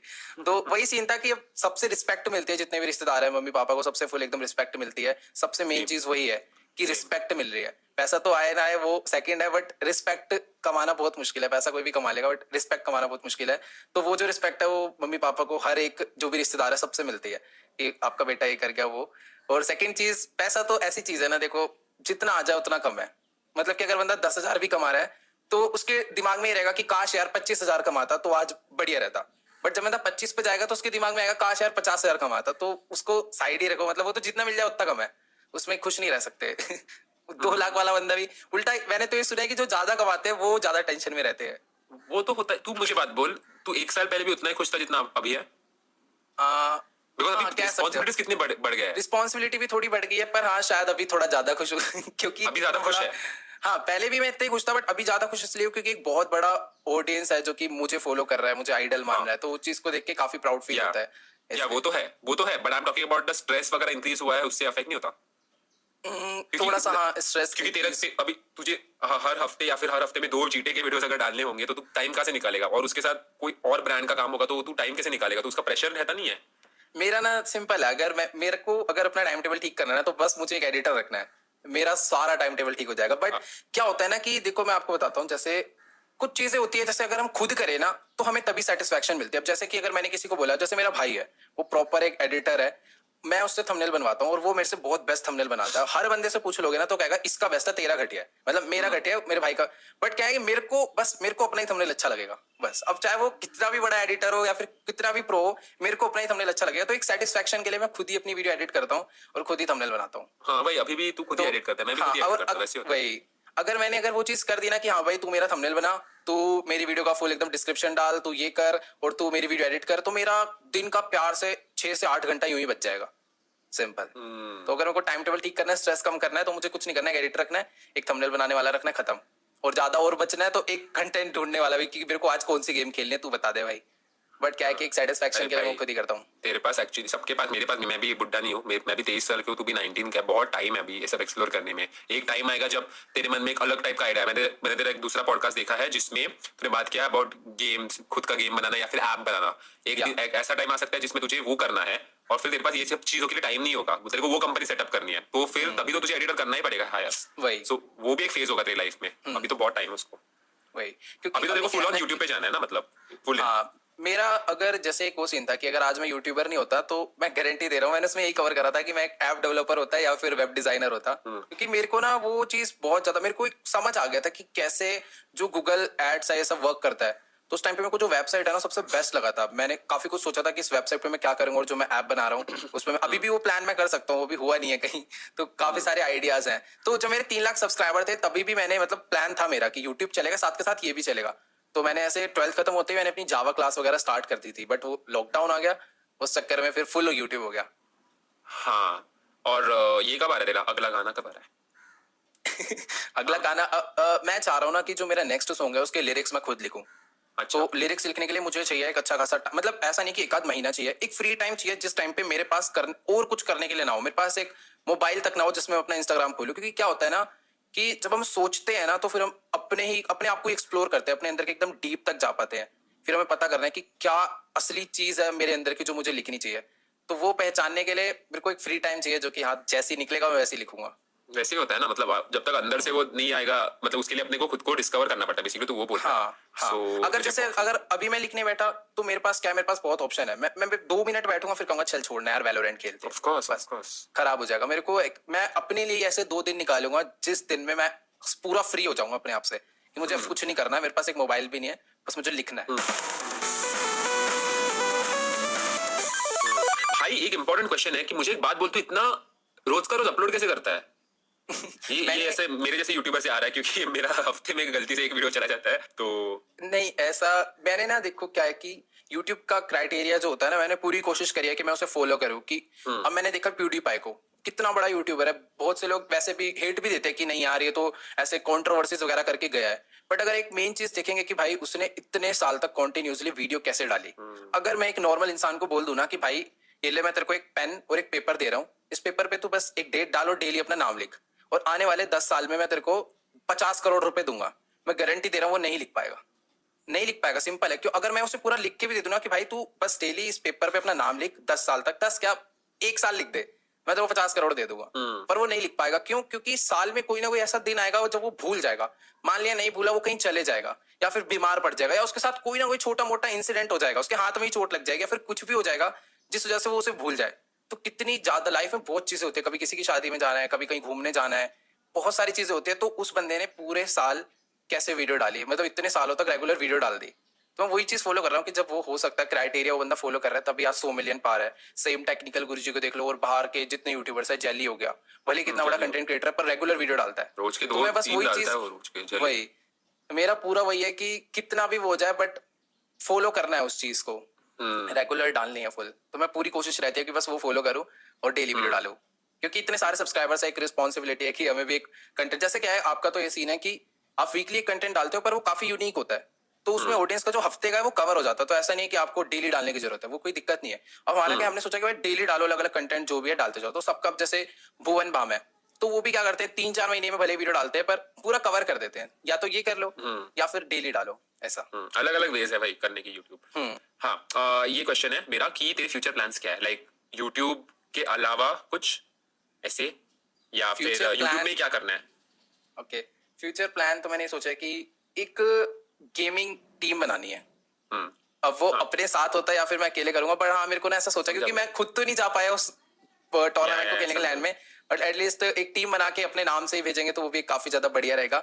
तो वही सीन था कि अब सबसे रिस्पेक्ट मिलती है, जितने भी रिश्तेदार हैं, मम्मी पापा को सबसे फुल एकदम रिस्पेक्ट मिलती है। सबसे मेन चीज वही है कि रिस्पेक्ट मिल रही है। पैसा तो आए ना आए वो सेकंड है, बट रिस्पेक्ट कमाना बहुत मुश्किल है। पैसा कोई भी कमा लेगा बट रिस्पेक्ट कमाना बहुत मुश्किल है। तो वो जो रिस्पेक्ट है वो मम्मी पापा को, हर एक जो भी रिश्तेदार है सबसे मिलती है कि आपका बेटा ये कर गया वो। और सेकंड चीज, पैसा तो ऐसी चीज है ना, देखो जितना आ जाए उतना कम है। मतलब कि अगर बंदा 10,000 भी कमा रहा है तो उसके दिमाग में ये रहेगा कि काश यार 25,000 कमाता तो आज बढ़िया रहता। बट जब बंदा 25 पे जाएगा तो उसके दिमाग में आएगा काश यार 50,000 कमाता, तो उसको साइड ही रखो। मतलब वो तो जितना मिल जाए उतना कम है, उसमें खुश नहीं रह सकते। 2 लाख वाला बंदा भी उल्टा, मैंने तो ये सुना है कि जो ज्यादा कमाते हैं वो ज्यादा टेंशन में रहते हैं। वो तो होता है। तू मुझे बात बोल, तू 1 साल पहले भी उतना ही खुश था जितना अभी है? बिकॉज अभी रिस्पॉन्सिबिलिटीज कितनी बढ़ गए हैं। रिस्पॉन्सिबिलिटी भी थोड़ी बढ़ गई है, पर हाँ शायद अभी थोड़ा ज्यादा खुश हूँ। क्योंकि अभी ज्यादा खुश है? हाँ पहले भी मैं इतना ही खुश था बट अभी ज्यादा खुश इसलिए हूँ क्योंकि एक बहुत बड़ा ऑडियंस है जो कि मुझे फॉलो कर रहा है, मुझे आइडल मान रहा है, तो उस चीज को देख के काफी प्राउड फील होता है। या वो तो है, but I am talking about the stress वगैरह इंक्रीज हुआ है, उससे अफेक्ट नहीं होता? थोड़ा सा हाँ स्ट्रेस, क्योंकि तेरा अभी तुझे हर हफ्ते या फिर हर हफ्ते में 2 जीटे के वीडियोस अगर डालने होंगे तो तू टाइम कहाँ से निकालेगा, और उसके साथ कोई और ब्रांड का काम होगा तो तू टाइम कैसे निकालेगा? तो उसका प्रेशर रहता नहीं है? मेरा ना सिंपल है, अगर मेरे को अगर अपना टाइम टेबल ठीक करना है ना तो बस मुझे एक एडिटर रखना है, मेरा सारा टाइम टेबल ठीक हो जाएगा। बट क्या होता है ना कि देखो मैं आपको बताता हूँ, जैसे कुछ चीजें होती है, जैसे अगर हम खुद करें ना तो हमें तभी सेटिस्फेक्शन मिलती है। अब जैसे कि अगर मैंने किसी को बोला, जैसे मेरा भाई है वो प्रॉपर एक एडिटर है, मैं उससे थंबनेल बनवाता हूँ और वो मेरे से बहुत बेस्ट थंबनेल बनाता है। हर बंदे से पूछ लोगे ना तो कहेगा इसका बेस्ट है, तेरा घटिया है, मतलब मेरा घटिया है, मेरे भाई का। बट क्या है कि मेरे को अपना ही थंबनेल अच्छा लगेगा बस। अब चाहे वो कितना भी बड़ा एडिटर हो या फिर कितना भी प्रो हो, मेरे को अपना ही थंबनेल अच्छा लगेगा। तो एक सेटिस्फेक्शन के लिए मैं खुद ही अपनी वीडियो एडिट करता हूँ और खुद ही थंबनेल बनाता हूँ। हाँ भाई, अभी भी तू खुद ही एडिट करता है, मैं भी खुद ही एडिट करता हूँ वैसे होता है। वही अगर वो चीज कर दी ना कि हाँ भाई तू मेरा थंबनेल बना, तू मेरी वीडियो का फुल एकदम डिस्क्रिप्शन डाल, तू ये कर और तू मेरी वीडियो एडिट कर, तो मेरा दिन का प्यार से 6 से 8 घंटा यूं ही बच जाएगा, सिंपल। तो अगर मेरे को टाइम टेबल ठीक करना है, स्ट्रेस कम करना है, तो मुझे कुछ नहीं करना है, एडिट रखना है, एक थंबनेल बनाने वाला रखना है, खत्म। और ज्यादा और बचना है तो एक कंटेंट ढूंढने वाला भी कि मेरे को आज कौन सी गेम खेलनी है, तू बता दे भाई। बट क्या है कि एक सेटिस्फेक्शन के लिए मैं खुद ही करता हूँ। तेरे पास एक्चुअली सबके पास, मेरे पास मैं भी बुड्ढा नहीं हूँ, मैं भी 23 साल का हूँ, तू भी 19 का है, बहुत टाइम है अभी ये सब एक्सप्लोर करने में। एक टाइम आएगा जब तेरे मन में एक अलग टाइप का आइडिया है। मैंने तेरा एक दूसरा पॉडकास्ट देखा है जिसमें तूने बात किया अबाउट गेम्स, खुद का गेम बनाना या फिर ऐप बनाना। एक ऐसा टाइम आ सकता है जिसमें तुझे वो करना है और फिर तेरे पास ये सब चीजों के लिए टाइम नहीं होगा, तेरे को वो कंपनी सेटअप करनी है, तो फिर तभी तो तुझे एडिटर करना ही पड़ेगा। हाँ यार, वही। सो वो भी एक फेज होगा तेरी लाइफ में, अभी तो बहुत टाइम है उसको। वही, अभी तो देखो फुल ऑन यूट्यूब पे जाना है ना, मतलब फुल। हाँ, मेरा अगर जैसे एक वो सीन था कि अगर आज मैं यूट्यूबर नहीं होता तो मैं गारंटी दे रहा हूँ, मैंने उसमें यही कवर करा था कि मैं एक ऐप डेवलपर होता या फिर वेब डिजाइनर होता। क्योंकि मेरे को ना वो चीज बहुत ज्यादा, मेरे को एक समझ आ गया था कि कैसे जो गूगल एड्स है ये सब वर्क करता है। तो उस टाइम पे मेरे को जो वेबसाइट है ना सबसे बेस्ट लगा था। मैंने काफी कुछ सोचा था कि इस वेबसाइट पे मैं क्या करूंगा, और जो मैं ऐप बना रहा हूँ उसमें अभी भी वो प्लान मैं कर सकता हूँ, वो भी हुआ नहीं है कहीं। तो काफी सारे आइडियाज हैं। तो जब मेरे 3 लाख सब्सक्राइबर थे तभी भी मैंने मतलब प्लान था मेरा कि यूट्यूब चलेगा साथ के साथ ये भी चलेगा। तो मैंने ऐसे 12th खत्म होते ही मैंने अपनी जावा क्लास वगैरह स्टार्ट कर दी थी, बट वो लॉकडाउन आ गया, उस चक्कर में फिर फुल यूट्यूब हो गया। हाँ, और ये कब आ रहा है तेरा अगला गाना, कब आ रहा है? अगला गाना मैं चाह रहा हूँ ना कि जो मेरा नेक्स्ट सॉन्ग है उसके लिरिक्स मैं खुद लिखूं। अच्छा। तो लिरिक्स लिखने के लिए मुझे चाहिए एक अच्छा खासा मतलब ऐसा नहीं कि एक आध महीना चाहिए, एक फ्री टाइम चाहिए जिस टाइम पे मेरे पास और कुछ करने के लिए ना हो, मेरे पास एक मोबाइल तक ना हो जिसमें मैं अपना इंस्टाग्राम खोलूं। क्योंकि क्या होता है ना कि जब हम सोचते हैं ना तो फिर हम अपने आप को एक्सप्लोर करते हैं, अपने अंदर के एकदम डीप तक जा पाते हैं। फिर हमें पता करना है कि क्या असली चीज है मेरे अंदर की जो मुझे लिखनी चाहिए। तो वो पहचानने के लिए मेरे को एक फ्री टाइम चाहिए जो कि हाँ जैसे ही निकलेगा मैं वैसे ही लिखूंगा। वैसे ही होता है ना, मतलब जब तक अंदर से वो नहीं आएगा, मतलब उसके लिए अपने को खुद को डिस्कवर करना पड़ता है बेसिकली, तो वो बोलता है। हाँ हाँ। So, अगर जैसे अगर अभी मैं लिखने बैठा तो मेरे पास क्या है, मेरे पास बहुत ऑप्शन है। मैं 2 मिनट बैठूंगा फिर कहूंगा चल छोड़ना यार वैलोरेंट खेलते हैं। ऑफ कोर्स, बस ऑफ कोर्स। खराब हो जाएगा। मेरे को मैं अपने लिए ऐसे 2 दिन निकालूंगा जिस दिन में मैं पूरा फ्री हो जाऊंगा अपने आप से कि मुझे अब कुछ नहीं करना है, मेरे पास एक मोबाइल भी नहीं है, बस मुझे लिखना है। भाई एक इंपॉर्टेंट क्वेश्चन है कि मुझे एक बात बोल, तू इतना रोज का रोज अपलोड कैसे करता है? ये ऐसे मेरे जैसे यूट्यूबर से आ रहा है, क्योंकि मेरा हफ्ते में गलती से एक वीडियो चला जाता है तो। नहीं ऐसा मैंने ना, देखो क्या है कि YouTube का क्राइटेरिया जो होता है ना, मैंने पूरी कोशिश करी है कि मैं उसे फॉलो करूं। कि अब मैंने देखा PewDiePie को, कितना बड़ा यूट्यूबर है, बहुत से लोग वैसे भी हेट भी देते हैं कि नहीं यार ये तो ऐसे कंट्रोवर्सीज वगैरह करके गया है। बट अगर एक मेन चीज देखेंगे कि भाई उसने इतने साल तक कॉन्टिन्यूसली वीडियो कैसे डाली। अगर मैं एक नॉर्मल इंसान को बोल दूं ना कि भाई ये ले मैं तेरे को एक पेन और एक पेपर दे रहा हूँ, इस पेपर पे तू बस एक डेट डालो, डेली अपना नाम लिख, और आने वाले 10 साल में मैं तेरे को 50 करोड़ रुपए दूंगा, मैं गारंटी दे रहा हूँ वो नहीं लिख पाएगा। नहीं लिख पाएगा, सिंपल है। क्यों? अगर मैं उसे पूरा लिख के भी दे दूं ना कि भाई तू बस डेली इस पेपर पे अपना नाम लिख 10 साल तक, 10 क्या 1 साल लिख दे, मैं तो 50 करोड़ दे दूंगा। पर वो नहीं लिख पाएगा। क्यों? क्योंकि साल में कोई ना कोई ऐसा दिन आएगा जब वो भूल जाएगा। मान लिया नहीं भूला, वो कहीं चले जाएगा या फिर बीमार पड़ जाएगा या उसके साथ कोई ना कोई छोटा मोटा इंसिडेंट हो जाएगा, उसके हाथ में ही चोट लग जाएगी या फिर कुछ भी हो जाएगा जिस वजह से वो उसे भूल जाए। तो कितनी ज्यादा लाइफ में बहुत चीजें होती है, कभी किसी की शादी में जाना है, कभी कहीं घूमने जाना है, बहुत सारी चीजें होती है। तो उस बंदे ने पूरे साल कैसे वीडियो डाली, मतलब इतने सालों तक रेगुलर वीडियो डाल दी। तो मैं वही चीज फॉलो कर रहा हूँ कि जब वो हो सकता है क्राइटेरिया वो बंदा फॉलो कर रहा है तभी आज 100 मिलियन पार है। सेम टेक्निकल गुरुजी को देख लो और बाहर के जितने यूट्यूबर्स है, जेली हो गया, भले कितना बड़ा कंटेंट क्रिएटर है पर रेगुलर वीडियो डालता है। रोज के तो 2 मैं बस 3 वही डालता चीज है वो रोज के, चलिए। वही मेरा पूरा वही है कि कितना भी वो हो जाए बट फॉलो करना है उस चीज को, रेगुलर डालनी है फुल। तो मैं पूरी कोशिश रहती है कि बस वो फॉलो करूँ और डेली वीडियो डालूं। क्योंकि इतने सारे सब्सक्राइबर्स है, एक रिस्पॉन्सिबिलिटी है कि हमें भी एक कंटेंट, जैसे क्या है आपका तो ये सीन है कि आप वीकली कंटेंट डालते हो पर वो काफी यूनिक होता है, तो उसमें ऑडियंस का जो हफ्ते का है वो कवर हो जाता है। तो ऐसा नहीं है कि आपको डेली डालने की जरूरत है, वो कोई दिक्कत नहीं है। और हमारा क्या, हमने सोचा कि भाई डेली डालो, अलग अलग कंटेंट जो भी है डालते जाओ। तो सबका जैसे भुवन बाम है तो वो भी क्या करते हैं 3-4 महीने में भले वीडियो डालते हैं पर पूरा कवर कर देते हैं। या तो ये कर लो या फिर डेली डालो, ऐसा। अलग अलग वेज है भाई करने की यूट्यूब। हाँ, ये क्वेश्चन है मेरा कि तेरे फ्यूचर प्लान्स क्या है, लाइक यूट्यूब के अलावा कुछ ऐसे, या फिर यूट्यूब में क्या करना है? ओके, फ्यूचर प्लान तो मैंने सोचा है कि एक गेमिंग टीम बनानी है। अब वो अपने साथ होता है या फिर मैं अकेले करूंगा, पर हाँ मेरे को ना ऐसा सोचा क्योंकि मैं खुद तो नहीं जा पाया उस टूर्नामेंट को खेलने के लैंड में, बट एटलीस्ट एक टीम बना के अपने नाम से ही भेजेंगे तो वो भी काफी ज्यादा बढ़िया रहेगा।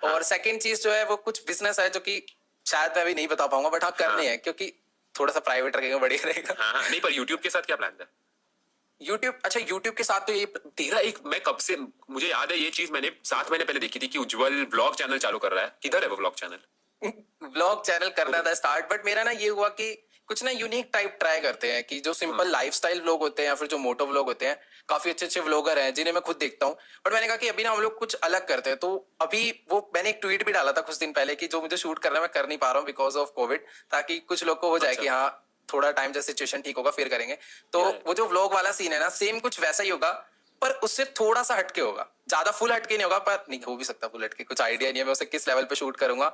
और सेकंड चीज जो है वो कुछ बिजनेस है जो कि शायद मैं भी नहीं बता पाऊंगा, बट हाँ करनी है क्योंकि थोड़ा सा प्राइवेट रखेगा बढ़िया रहेगा। हाँ, नहीं पर यूट्यूब के साथ क्या प्लान है? यूट्यूब, अच्छा यूट्यूब के साथ तो ये तेरा एक, मैं कब से, मुझे याद है ये चीज मैंने 7 महीने पहले देखी थी कि उज्जवल व्लॉग चैनल चालू कर रहा है। किधर है वो व्लॉग चैनल? व्लॉग चैनल करना था स्टार्ट, बट मेरा ना ये हुआ कि कुछ ना यूनिक टाइप ट्राई करते हैं कि जो सिंपल लाइफस्टाइल व्लॉग होते हैं या फिर जो मोटो व्लॉग होते हैं, काफी अच्छे अच्छे व्लॉगर हैं जिन्हें मैं खुद देखता हूँ, बट मैंने कहा कि अभी ना हम लोग कुछ अलग करते हैं। तो अभी वो मैंने एक ट्वीट भी डाला था कुछ दिन पहले कि जो मुझे शूट करना है मैं कर नहीं पा रहा हूँ बिकॉज ऑफ कोविड, ताकि कुछ लोग को हो जाए अच्छा। कि हाँ थोड़ा टाइम जब सिचुएशन ठीक होगा फिर करेंगे। तो Yeah. वो जो व्लॉग वाला सीन है ना, सेम कुछ वैसा ही होगा, पर उससे थोड़ा सा हटके होगा, ज्यादा फुल हटके नहीं होगा, पर नहीं हो भी सकता फुल हटके, कुछ आइडिया नहीं है मैं उसे किस लेवल पे शूट करूंगा,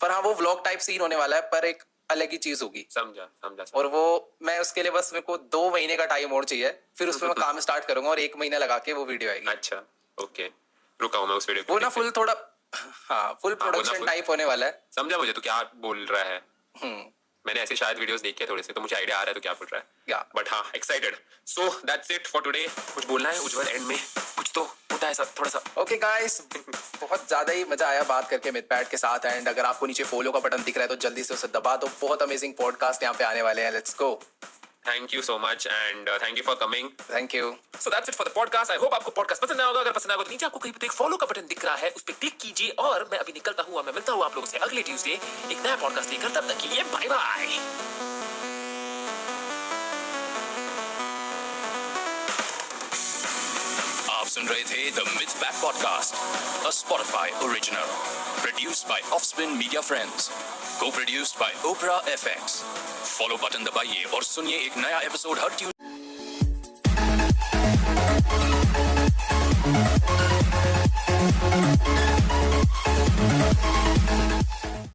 पर हाँ वो व्लॉग टाइप सीन होने वाला है, पर एक अलग ही चीज होगी। समझा समझा। और वो मैं उसके लिए बस मेरे को 2 महीने का टाइम और चाहिए, फिर उसमें मैं काम स्टार्ट करूंगा और 1 महीना लगा के वो वीडियो आएगी। अच्छा ओके, रुका हूं मैं उस वीडियो को वो ना देखने। फुल थोड़ा हाँ फुल वो ना प्रोडक्शन full- टाइप होने वाला है। समझा मुझे तो क्या बोल रहा है। हम्म, मैंने ऐसे शायद वीडियोस देखे थोड़े से, तो मुझे आइडिया आ रहा है तो क्या बोल रहा है। Yeah. बट हाँ excited. So that's it for today. कुछ बोलना है उज्जवल एंड में? कुछ तो होता है सब थोड़ा सा। ओके गाइस, बहुत ज्यादा ही मजा आया बात करके मिथपैट के साथ, एंड अगर आपको नीचे फॉलो का बटन दिख रहा है तो जल्दी से उसे दबा दो। बहुत अमेजिंग पॉडकास्ट यहाँ पे आने वाले हैं। Let's go. Thank you so much and thank you for coming. Thank you. So that's it for the podcast. I hope आपको पॉडकास्ट पसंद आया होगा। अगर पसंद आया तो नीचे आपको कहीं पे तो एक फॉलो का बटन दिख रहा है, उस पर क्लिक कीजिए। और मैं अभी निकलता हूँ, मैं मिलता हूँ आप लोगों से अगले ट्यूसडे एक नया पॉडकास्ट लेकर। तब तक के लिए बाय बाय। आप सुन रहे थे the Mythpat podcast, a Spotify original, produced by offspin media friends, co produced by opera FX. Follow button दबाइए और सुनिए एक नया एपिसोड हर ट्यूसडे।